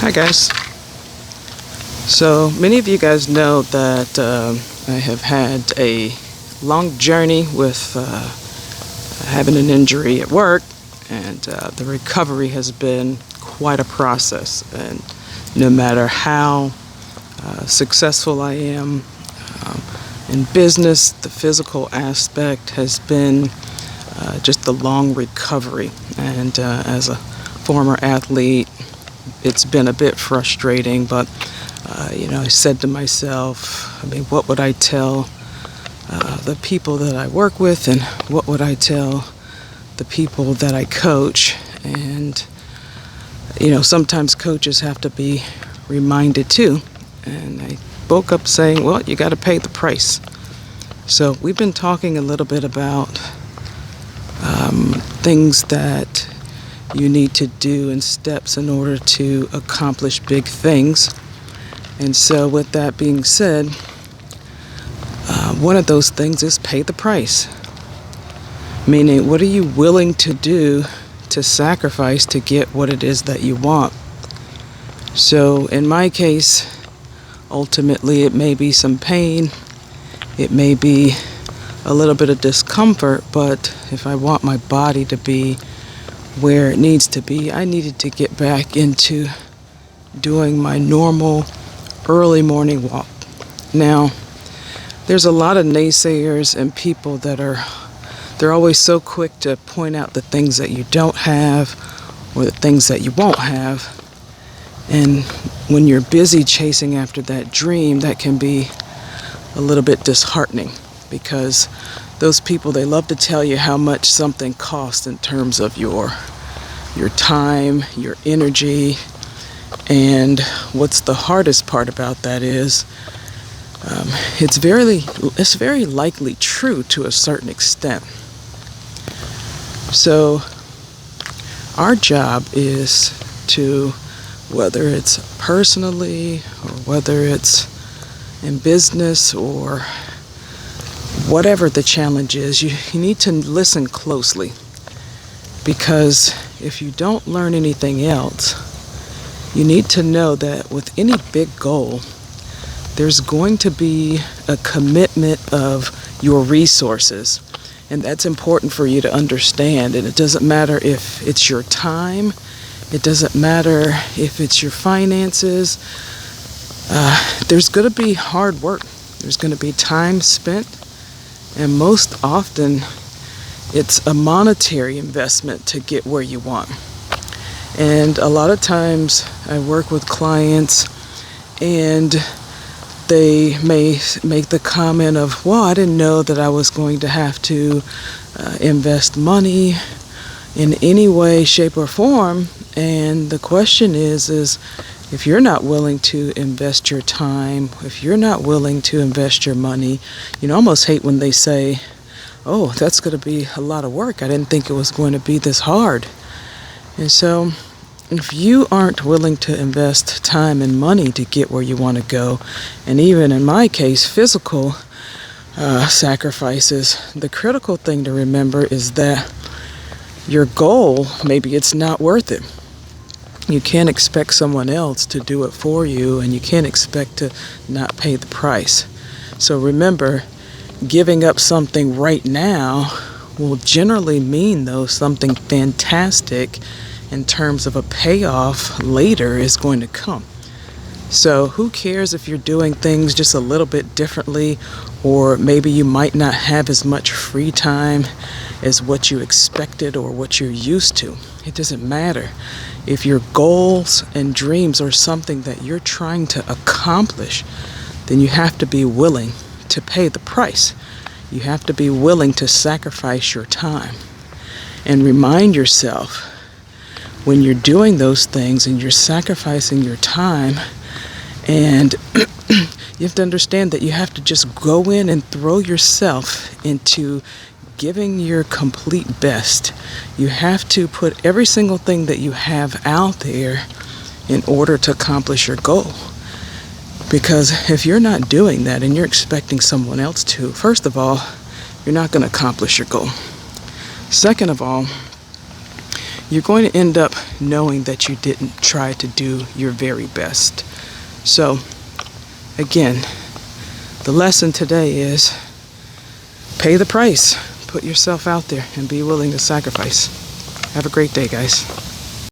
Hi guys. So many of you guys know that I have had a long journey with having an injury at work, and the recovery has been quite a process. And no matter how successful I am in business, the physical aspect has been just a long recovery. And as a former athlete, it's been a bit frustrating, but I said to myself, what would I tell the people that I work with, and what would I tell the people that I coach? And sometimes coaches have to be reminded too. And I woke up saying, well, you got to pay the price. So we've been talking a little bit about things that you need to do and steps in order to accomplish big things. And so with that being said, one of those things is pay the price. Meaning, what are you willing to do to sacrifice to get what it is that you want? So in my case, ultimately it may be some pain, it may be a little bit of discomfort, but if I want my body to be where it needs to be, I needed to get back into doing my normal early morning walk. Now, there's a lot of naysayers and people that they're always so quick to point out the things that you don't have or the things that you won't have. And when you're busy chasing after that dream, that can be a little bit disheartening, because those people, they love to tell you how much something costs in terms of your time, your energy. And what's the hardest part about that is it's very likely true to a certain extent. So our job is to, whether it's personally or whether it's in business or whatever the challenge is, you need to listen closely, because if you don't learn anything else, you need to know that with any big goal, there's going to be a commitment of your resources. And that's important for you to understand. And it doesn't matter if it's your time, it doesn't matter if it's your finances. There's going to be hard work. There's going to be time spent. And most often, it's a monetary investment to get where you want. And a lot of times I work with clients and they may make the comment of, well, I didn't know that I was going to have to invest money in any way, shape, or form. And the question is if you're not willing to invest your time, if you're not willing to invest your money, I almost hate when they say, oh, that's going to be a lot of work. I didn't think it was going to be this hard. And so if you aren't willing to invest time and money to get where you want to go, and even in my case, physical sacrifices, the critical thing to remember is that your goal, maybe it's not worth it. You can't expect someone else to do it for you, and you can't expect to not pay the price. So remember, giving up something right now will generally mean, though, something fantastic in terms of a payoff later is going to come. So who cares if you're doing things just a little bit differently, or maybe you might not have as much free time as what you expected or what you're used to. It doesn't matter. If your goals and dreams are something that you're trying to accomplish, then you have to be willing to pay the price. You have to be willing to sacrifice your time. And remind yourself, when you're doing those things and you're sacrificing your time, and you have to understand that you have to just go in and throw yourself into giving your complete best. You have to put every single thing that you have out there in order to accomplish your goal. Because if you're not doing that and you're expecting someone else to, first of all, you're not going to accomplish your goal. Second of all, you're going to end up knowing that you didn't try to do your very best. So, again, the lesson today is pay the price. Put yourself out there and be willing to sacrifice. Have a great day, guys.